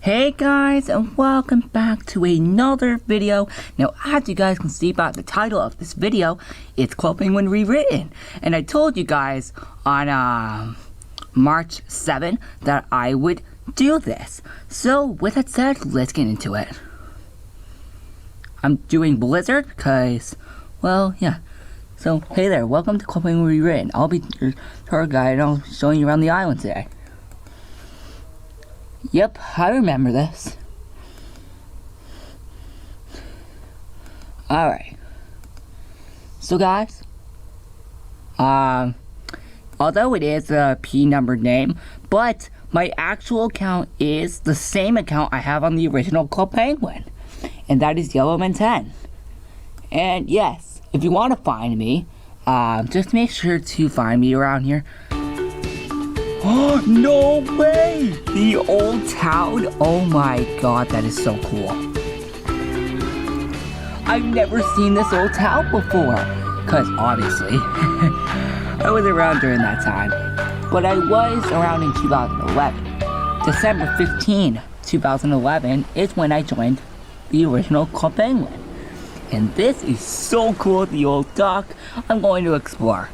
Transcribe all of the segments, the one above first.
Hey guys, and welcome back to another video. Now, as you guys can see by the title of this video, it's Club Penguin Rewritten. And I told you guys on March 7th that I would do this. So with that said, let's get into it. I'm doing Blizzard because, well, yeah. So hey there, welcome to Club Penguin Rewritten. I'll be your tour guide and I'll be showing you around the island today. Yep, I remember this. Alright. So guys, although it is a P-numbered name, but my actual account is the same account I have on the original Club Penguin. And that is Yellowman10. And yes, if you want to find me, just make sure to find me around here. Oh, no way! The old town? Oh my god, that is so cool. I've never seen this old town before. Because obviously, I was around during that time. But I was around in 2011. December 15, 2011 is when I joined the original Club Penguin. And this is so cool, the old dock. I'm going to explore.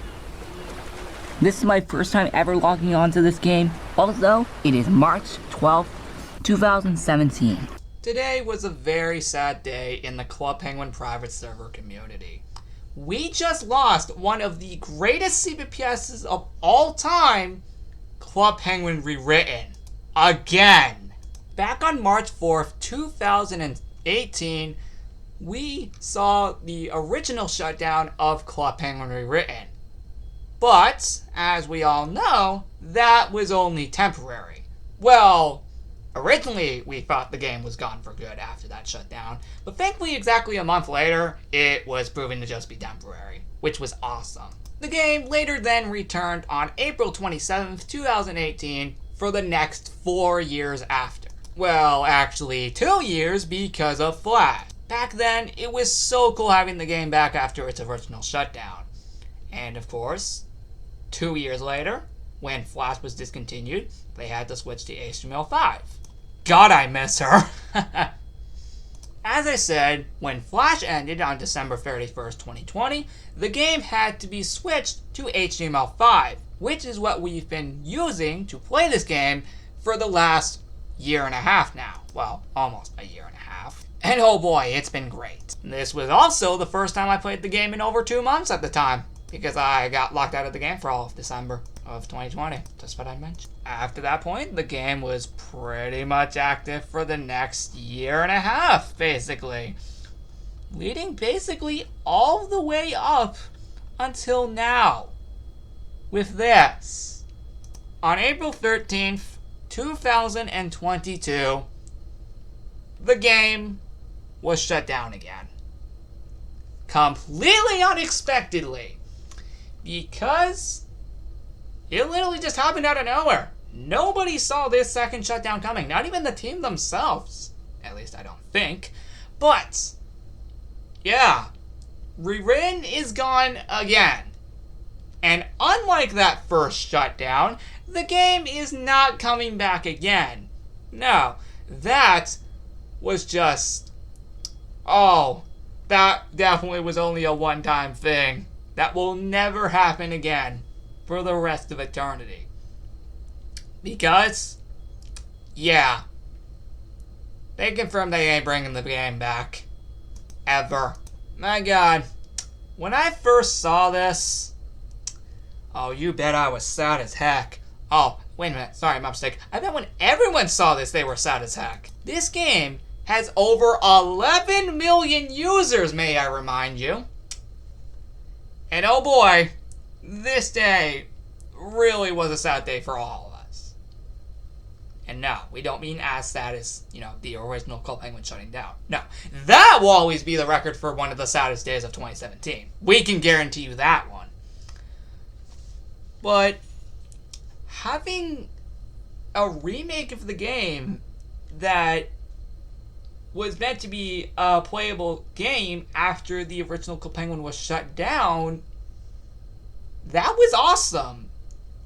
This is my first time ever logging onto this game. Also, it is March 12th, 2017. Today was a very sad day in the Club Penguin private server community. We just lost one of the greatest CPPSs of all time, Club Penguin Rewritten. Again! Back on March 4th, 2018, we saw the original shutdown of Club Penguin Rewritten. But, as we all know, that was only temporary. Well, originally we thought the game was gone for good after that shutdown, but thankfully exactly a month later, it was proven to just be temporary, which was awesome. The game later then returned on April 27th, 2018 for the next 4 years after. Well, actually 2 years because of Flash. Back then, it was so cool having the game back after its original shutdown. And of course, 2 years later, when Flash was discontinued, they had to switch to HTML5. God, I miss her. As I said, when Flash ended on December 31st, 2020, the game had to be switched to HTML5, which is what we've been using to play this game for the last year and a half now. Well, almost a year and a half. And oh boy, it's been great. This was also the first time I played the game in over 2 months at the time, because I got locked out of the game for all of December of 2020, just what I mentioned. After that point, the game was pretty much active for the next year and a half, basically. Leading basically all the way up until now. With this. On April 13th, 2022, the game was shut down again. Completely unexpectedly. Because it literally just happened out of nowhere. Nobody saw this second shutdown coming. Not even the team themselves. At least I don't think. But, yeah. Rewritten is gone again. And unlike that first shutdown, the game is not coming back again. No. That was just... oh, that definitely was only a one-time thing. That will never happen again for the rest of eternity. Because, yeah, they confirmed they ain't bringing the game back. Ever. My god. When I first saw this, oh, you bet I was sad as heck. Oh, wait a minute. Sorry, my mistake. I bet when everyone saw this, they were sad as heck. This game has over 11 million users, may I remind you. And oh boy, this day really was a sad day for all of us. And no, we don't mean as sad as, the original Club Penguin shutting down. No, that will always be the record for one of the saddest days of 2017. We can guarantee you that one. But having a remake of the game that was meant to be a playable game after the original Club Penguin was shut down, that was awesome.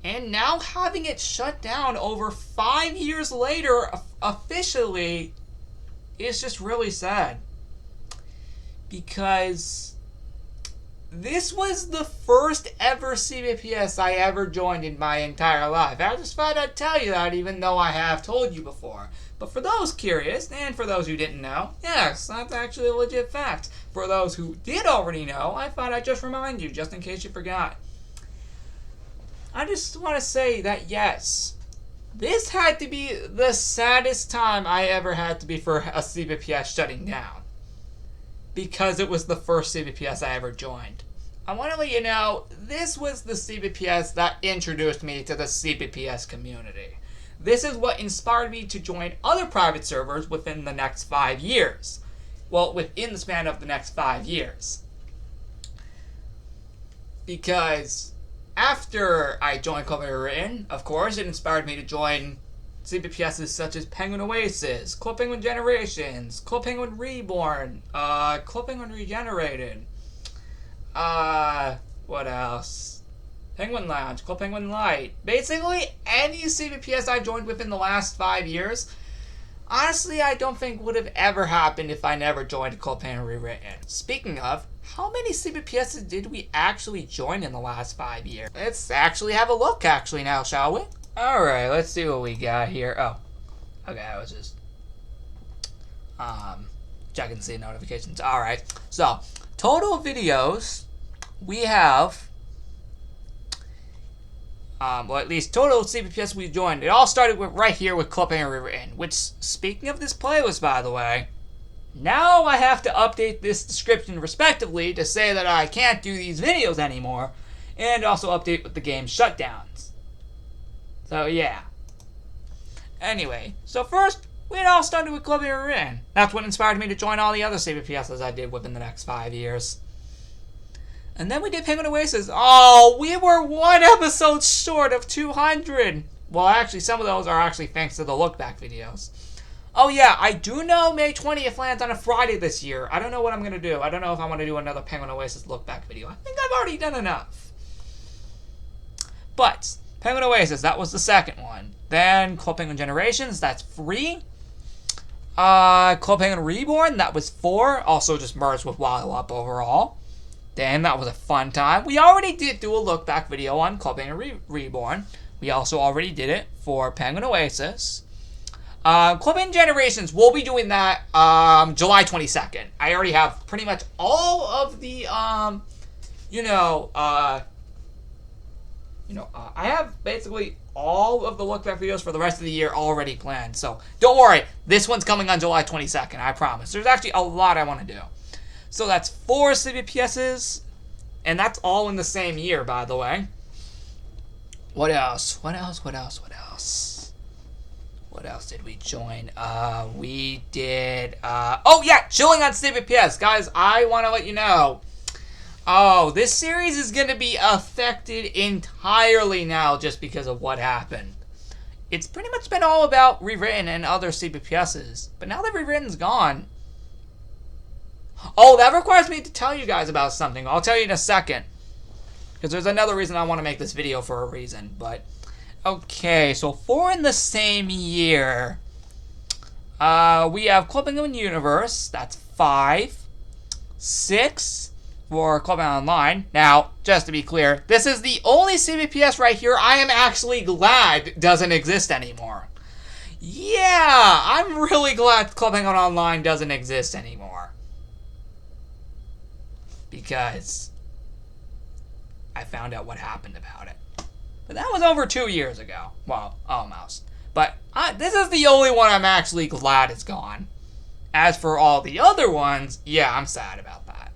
And now having it shut down over 5 years later officially is just really sad. Because this was the first ever CBPS I ever joined in my entire life. I just thought I'd tell you that even though I have told you before. But for those curious, and for those who didn't know, yes, that's actually a legit fact. For those who did already know, I thought I'd just remind you, just in case you forgot. I just want to say that yes, this had to be the saddest time I ever had to be for a CBPS shutting down. Because it was the first CBPS I ever joined. I want to let you know, this was the CBPS that introduced me to the CBPS community. This is what inspired me to join other private servers within the next 5 years. Well, within the span of the next 5 years. Because after I joined Club REWRITTEN, of course, it inspired me to join CBPSs such as Penguin Oasis, Club Penguin Generations, Club Penguin Reborn, Club Penguin Regenerated, what else? Penguin Lounge, Club Penguin Light. Basically, any CBPS I've joined within the last 5 years, honestly, I don't think would have ever happened if I never joined Club Penguin Rewritten. Speaking of, how many CBPSs did we actually join in the last 5 years? Let's actually have a look now, shall we? Alright, let's see what we got here. Oh, okay, I was just checking to see notifications. Alright, so total videos we have, well, at least total CBPS we joined. It all started with right here with Club Penguin Rewritten, which, speaking of this playlist, by the way, now I have to update this description respectively to say that I can't do these videos anymore, and also update with the game shutdowns. So yeah. Anyway, so first, it all started with Club REWRITTEN. That's what inspired me to join all the other CBPSs I did within the next 5 years. And then we did Penguin Oasis. Oh, we were 1 episode short of 200. Well, actually, some of those are actually thanks to the look back videos. Oh yeah, I do know May 20th lands on a Friday this year. I don't know what I'm going to do. I don't know if I want to do another Penguin Oasis look back video. I think I've already done enough. But Penguin Oasis, that was the second one. Then Club Penguin Generations, that's 3. Club Penguin Reborn, that was 4. Also just merged with Wild Up overall. Then that was a fun time. We already did do a look back video on Club Penguin Reborn. We also already did it for Penguin Oasis. Club Penguin Generations, we'll be doing that July 22nd. I already have pretty much all of the, I have basically all of the look back videos for the rest of the year already planned. So don't worry, this one's coming on July 22nd, I promise. There's actually a lot I want to do. So that's 4 CBPSs, and that's all in the same year, by the way. What else? What else did we join? We did, oh yeah, chilling on CBPS. Guys, I want to let you know. Oh, this series is going to be affected entirely now just because of what happened. It's pretty much been all about Rewritten and other CBPSs. But now that Rewritten's gone... Oh, that requires me to tell you guys about something. I'll tell you in a second. Because there's another reason I want to make this video for a reason. But, okay, so 4 in the same year. We have Club Penguin Universe. That's 5. 6... for Club Penguin Online. Now, just to be clear, this is the only CBPS right here I am actually glad doesn't exist anymore. Yeah, I'm really glad Club Penguin Online doesn't exist anymore. Because I found out what happened about it. But that was over 2 years ago. Well, almost. But this is the only one I'm actually glad is gone. As for all the other ones, yeah, I'm sad about that.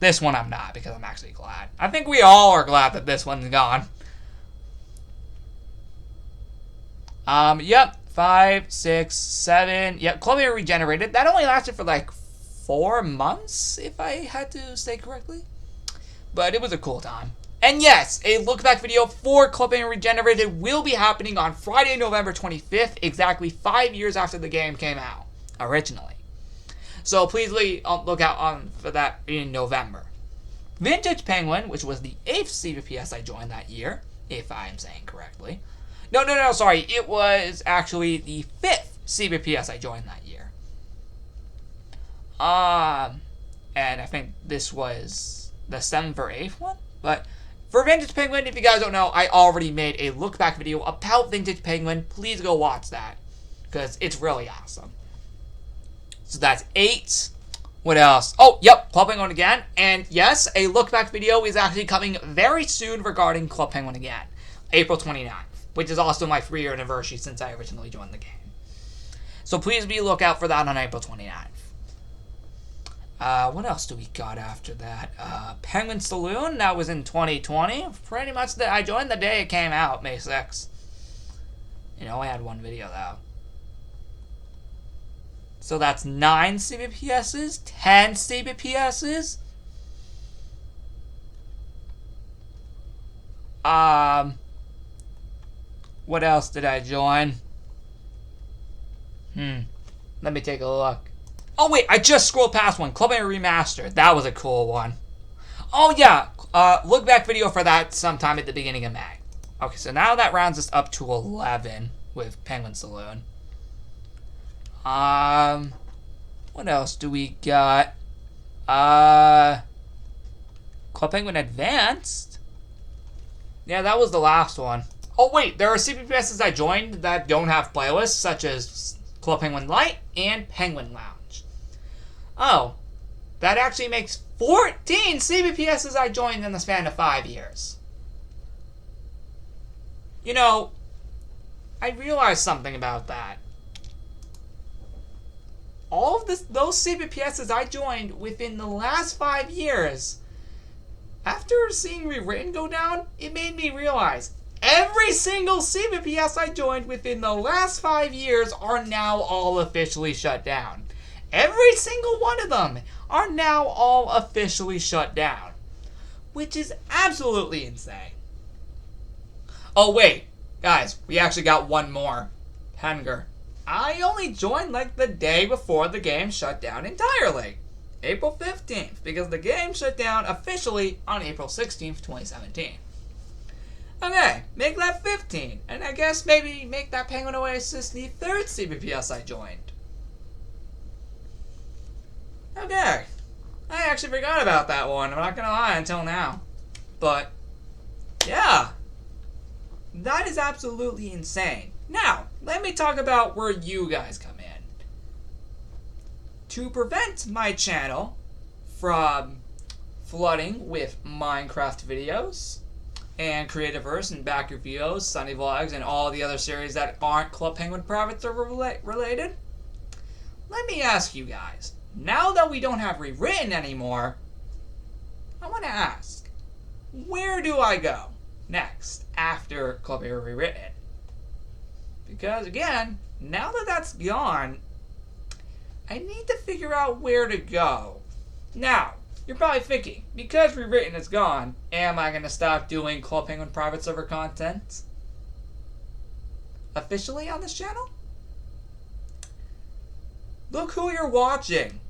This one I'm not, because I'm actually glad. I think we all are glad that this one's gone. Yep. 5, 6, 7. Yep, Club Regenerated. That only lasted for like 4 months, if I had to say correctly. But it was a cool time. And yes, a look back video for Club Regenerated will be happening on Friday, November 25th, exactly 5 years after the game came out, originally. So please look out for that in November. Vintage Penguin, which was the 8th CBPS I joined that year. if I'm saying correctly. No, sorry. It was actually the 5th CBPS I joined that year. And I think this was the 7th or 8th one. But for Vintage Penguin, if you guys don't know, I already made a look back video about Vintage Penguin. Please go watch that, because it's really awesome. So that's 8. What else? Oh, yep, Club Penguin again. And yes, a look back video is actually coming very soon regarding Club Penguin again. April 29th, which is also my 3-year anniversary since I originally joined the game. So please be lookout for that on April 29th. What else do we got after that? Penguin Saloon, that was in 2020. Pretty much I joined the day it came out, May 6th. You know, I had one video though. So that's 9 CBPSs, 10 CBPSs. What else did I join? Let me take a look. Oh wait, I just scrolled past one. Club Penguin Remastered. That was a cool one. Oh yeah, look back video for that sometime at the beginning of May. Okay, so now that rounds us up to 11 with Penguin Saloon. What else do we got? Club Penguin Advanced? Yeah, that was the last one. Oh wait, there are CBPSs I joined that don't have playlists, such as Club Penguin Light and Penguin Lounge. Oh, that actually makes 14 CBPSs I joined in the span of 5 years. You know, I realized something about that. All of those CBPSs I joined within the last 5 years, after seeing Rewritten go down, it made me realize every single CBPS I joined within the last 5 years are now all officially shut down. Every single one of them are now all officially shut down, which is absolutely insane. Oh wait, guys, we actually got one more. Henger. I only joined like the day before the game shut down entirely. April 15th, because the game shut down officially on April 16th, 2017. Okay, make that 15, and I guess maybe make that Penguin Oasis the 3rd CBPS I joined. Okay, I actually forgot about that one, I'm not gonna lie, until now. But, yeah, that is absolutely insane. Now, let me talk about where you guys come in. To prevent my channel from flooding with Minecraft videos and Creativerse and Back Reviews, Sunny Vlogs, and all the other series that aren't Club Penguin Private Server related, let me ask you guys, now that we don't have Rewritten anymore, I want to ask, where do I go next after Club Penguin Rewritten? Because again, now that that's gone, I need to figure out where to go. Now, you're probably thinking, because Rewritten is gone, am I going to stop doing Club Penguin Private Server content officially on this channel? Look who you're watching.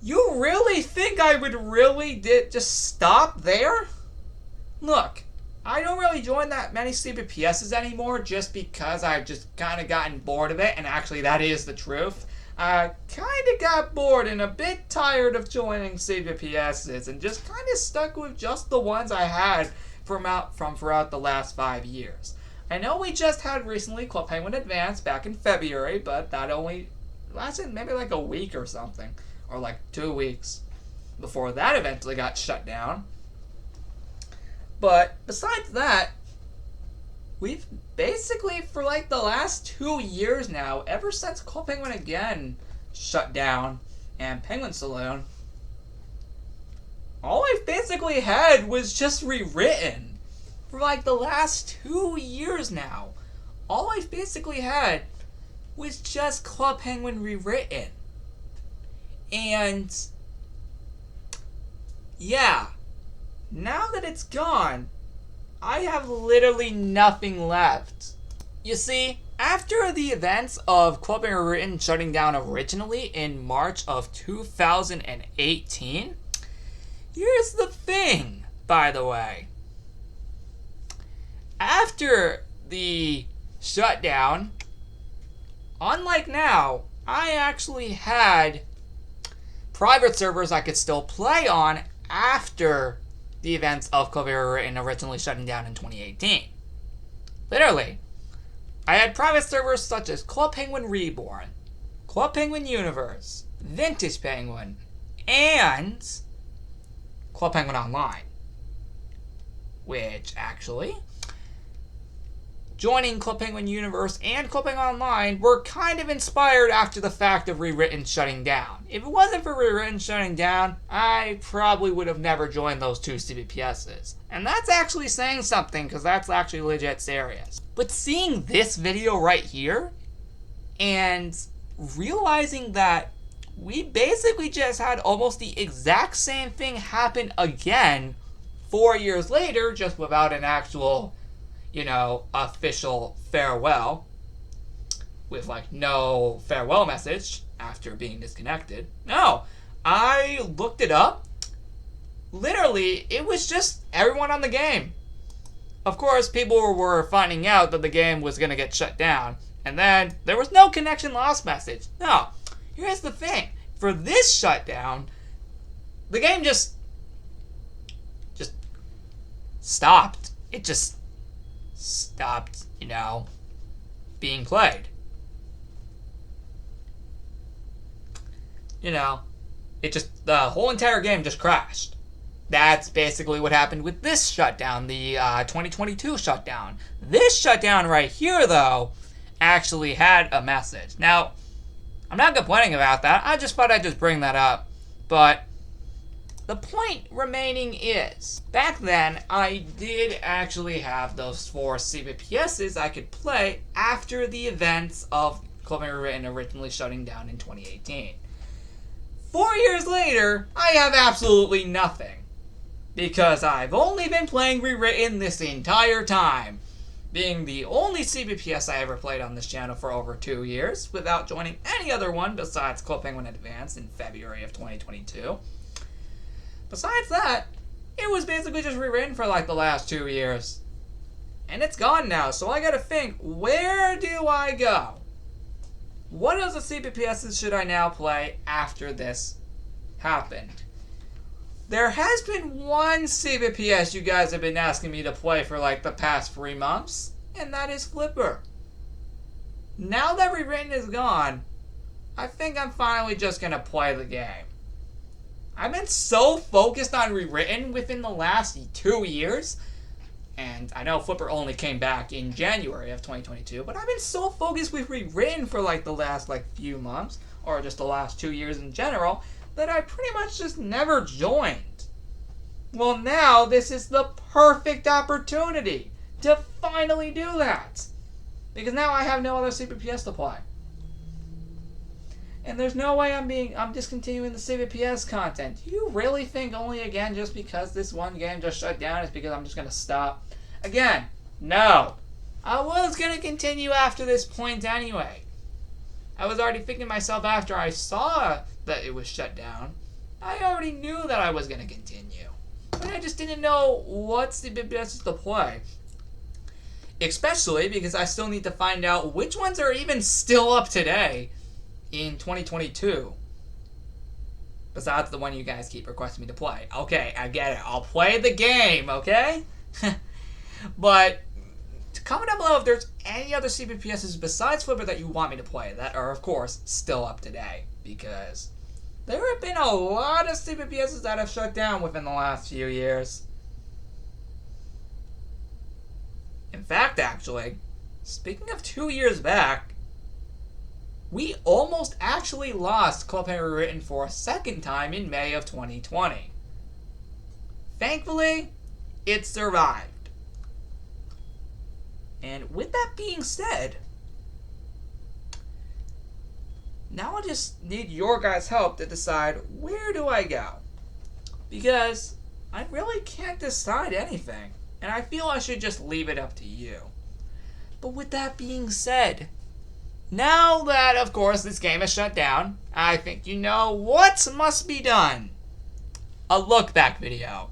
You really think I would really just stop there? Look, I don't really join that many CBPSs anymore just because I've just kind of gotten bored of it, and actually that is the truth. I kind of got bored and a bit tired of joining CBPSs and just kind of stuck with just the ones I had from throughout the last 5 years. I know we just had recently Club Penguin Advanced back in February, but that only lasted maybe like a week or something, or like 2 weeks before that eventually got shut down. But besides that, we've basically, for like the last 2 years now, ever since Club Penguin again shut down and Penguin Saloon, all I've basically had was just Rewritten. For like the last 2 years now, all I've basically had was just Club Penguin Rewritten. And yeah, now that it's gone, I have literally nothing left. You see, after the events of Club Penguin Rewritten shutting down originally in March of 2018, here's the thing, by the way. after the shutdown, unlike now, I actually had private servers I could still play on after the events of Club REWRITTEN originally shutting down in 2018. Literally, I had private servers such as Club Penguin Reborn, Club Penguin Universe, Vintage Penguin, and Club Penguin Online. Which, actually, joining Club Penguin Universe and Club Penguin Online were kind of inspired after the fact of REWRITTEN shutting down. If it wasn't for REWRITTEN shutting down, I probably would have never joined those two CBPSs. And that's actually saying something, because that's actually legit serious. But seeing this video right here, and realizing that we basically just had almost the exact same thing happen again 4 years later, just without an actual, official farewell, with no farewell message after being disconnected. No, I looked it up. Literally, it was just everyone on the game. Of course, people were finding out that the game was going to get shut down, and then there was no connection loss message. No, here's the thing. For this shutdown, the game just stopped. It just stopped, being played. The whole entire game just crashed. That's basically what happened with this shutdown, the 2022 shutdown. This shutdown right here, though, actually had a message. Now, I'm not complaining about that. I just thought I'd just bring that up. But the point remaining is, back then, I did actually have those 4 CBPSs I could play after the events of Club REWRITTEN originally shutting down in 2018. 4 years later, I have absolutely nothing. Because I've only been playing REWRITTEN this entire time, being the only CBPS I ever played on this channel for over 2 years, without joining any other one besides Club Penguin Advance in February of 2022. Besides that, it was basically just REWRITTEN for the last 2 years. And it's gone now, so I gotta think, where do I go? What other CBPSs should I now play after this happened? There has been one CBPS you guys have been asking me to play for the past 3 months, and that is Flipper. Now that REWRITTEN is gone, I think I'm finally just gonna play the game. I've been so focused on REWRITTEN within the last 2 years, and I know Flipper only came back in January of 2022, but I've been so focused with REWRITTEN for the last few months, or just the last 2 years in general, that I pretty much just never joined. Well, now this is the perfect opportunity to finally do that. Because now I have no other CBPS to play. And there's no way I'm discontinuing the CBPS content. Do you really think only again just because this one game just shut down is because I'm just going to stop? Again, no. I was going to continue after this point anyway. I was already thinking to myself after I saw that it was shut down, I already knew that I was going to continue. But I just didn't know what CBPS to play. Especially because I still need to find out which ones are even still up today in 2022. Besides the one you guys keep requesting me to play. Okay, I get it. I'll play the game, okay? But comment down below if there's any other CBPSs besides Flipper that you want me to play that are, of course, still up today. Because there have been a lot of CBPSs that have shut down within the last few years. In fact, actually, speaking of 2 years back, we almost actually lost Club REWRITTEN for a second time in May of 2020. Thankfully, it survived. And with that being said, now I just need your guys' help to decide where do I go. Because I really can't decide anything. And I feel I should just leave it up to you. But with that being said, now that, of course, this game is shut down, I think you know what must be done. A look back video.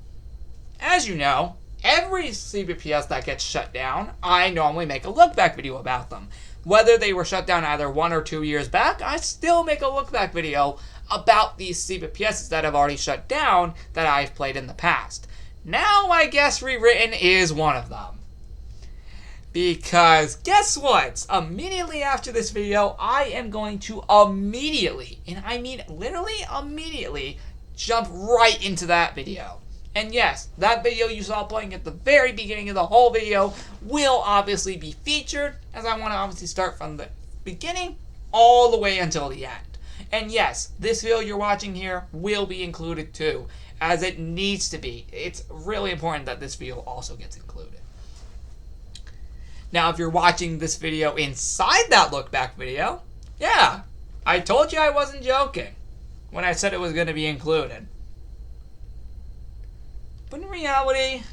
As you know, every CBPS that gets shut down, I normally make a look back video about them. Whether they were shut down either 1 or 2 years back, I still make a look back video about these CBPSs that have already shut down that I've played in the past. Now I guess Rewritten is one of them. Because guess what? Immediately after this video, I am going to immediately, and I mean literally immediately, jump right into that video. And yes, that video you saw playing at the very beginning of the whole video will obviously be featured, as I want to obviously start from the beginning all the way until the end. And yes, this video you're watching here will be included too, as it needs to be. It's really important that this video also gets included. Now, if you're watching this video inside that look back video, yeah, I told you I wasn't joking when I said it was going to be included. But in reality,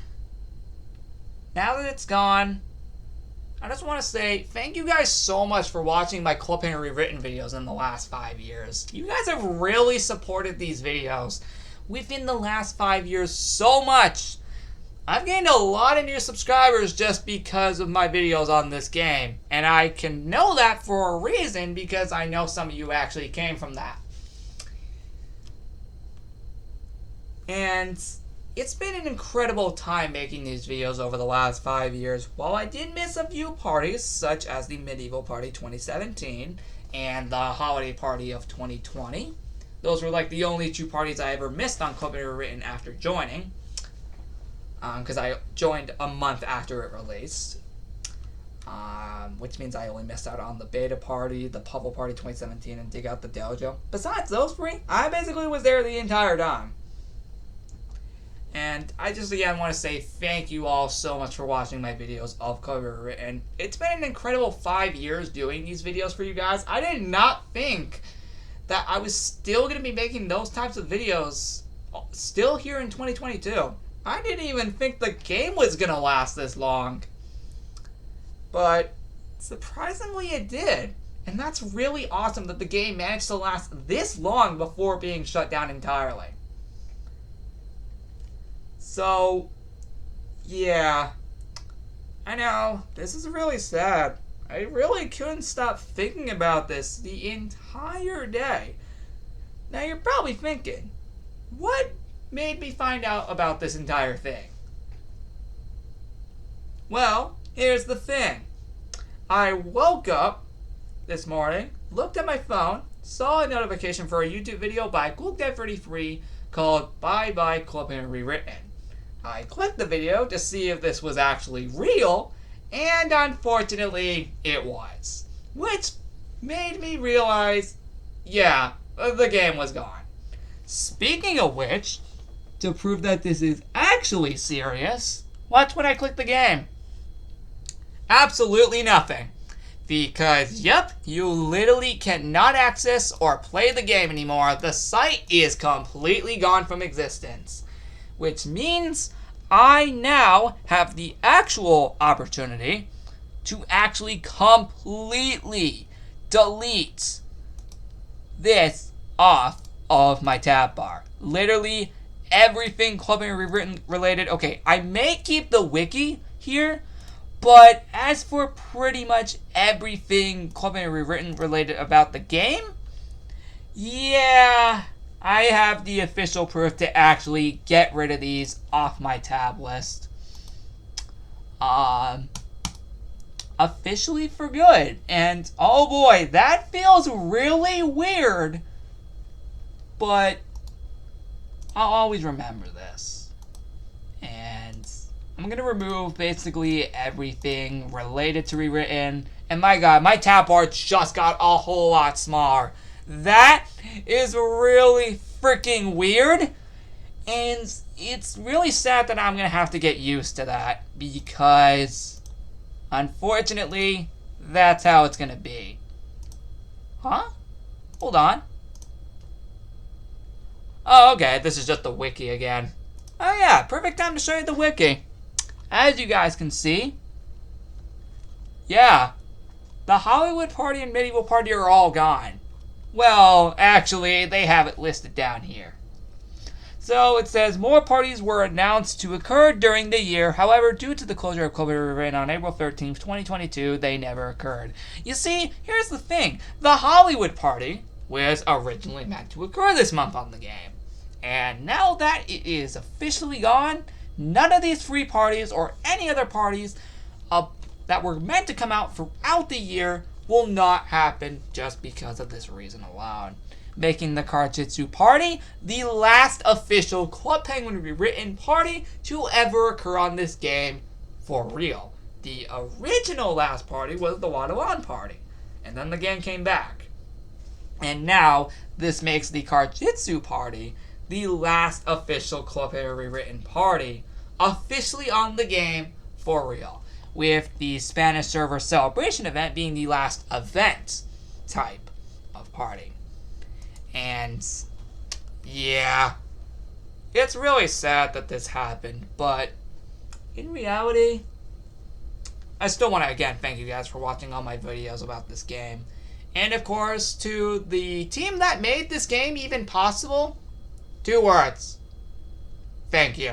now that it's gone, I just want to say thank you guys so much for watching my Cliffhanger Rewritten videos in the last 5 years. You guys have really supported these videos within the last 5 years so much. I've gained a lot of new subscribers just because of my videos on this game. And I can know that for a reason, because I know some of you actually came from that. And it's been an incredible time making these videos over the last 5 years. While I did miss a few parties, such as the Medieval Party 2017 and the Holiday Party of 2020. Those were like the only 2 parties I ever missed on Cliffhanger Rewritten after joining. Because I joined a month after it released. Which means I only missed out on the Beta Party, the Puzzle Party 2017, and Dig Out the Dojo. Besides those 3, I basically was there the entire time. And I just again want to say thank you all so much for watching my videos of Cliffhanger Rewritten. It's been an incredible 5 years doing these videos for you guys. I did not think that I was still going to be making those types of videos still here in 2022. I didn't even think the game was going to last this long. But surprisingly it did. And that's really awesome that the game managed to last this long before being shut down entirely. So, yeah, I know, this is really sad. I really couldn't stop thinking about this the entire day. Now you're probably thinking, what made me find out about this entire thing? Well, here's the thing. I woke up this morning, looked at my phone, saw a notification for a YouTube video by CoolGuy33 called Bye Bye Cliffhanger Rewritten. I clicked the video to see if this was actually real, and unfortunately, it was. Which made me realize, yeah, the game was gone. Speaking of which, to prove that this is actually serious, watch when I click the game. Absolutely nothing. Because, yep, you literally cannot access or play the game anymore. The site is completely gone from existence. Which means I now have the actual opportunity to actually completely delete this off of my tab bar. Literally everything Cliffhanger Rewritten related. Okay, I may keep the wiki here, but as for pretty much everything Cliffhanger Rewritten related about the game, yeah, I have the official proof to actually get rid of these off my tab list. Officially for good. And oh boy, that feels really weird. But I'll always remember this. And I'm going to remove basically everything related to Rewritten. And my god, my tab bar just got a whole lot smaller. That is really freaking weird. And it's really sad that I'm going to have to get used to that. Because, unfortunately, that's how it's going to be. Huh? Hold on. Oh, okay. This is just the wiki again. Oh yeah, perfect time to show you the wiki. As you guys can see, yeah, the Hollywood Party and Medieval Party are all gone. Well, actually, they have it listed down here. So it says more parties were announced to occur during the year. However, due to the closure of Club REWRITTEN on April 13th, 2022, they never occurred. You see, here's the thing. The Hollywood party was originally meant to occur this month on the game. And now that it is officially gone, none of these free parties or any other parties that were meant to come out throughout the year will not happen just because of this reason alone. Making the Karjitsu party the last official Club Penguin Rewritten party to ever occur on this game for real. The original last party was the Wadawan party, and then the game came back. And now this makes the Karjitsu party the last official Club Penguin Rewritten party officially on the game for real, with the Spanish server celebration event being the last event type of party. And yeah, it's really sad that this happened, but in reality, I still want to again thank you guys for watching all my videos about this game. And of course, to the team that made this game even possible, 2 words. Thank you.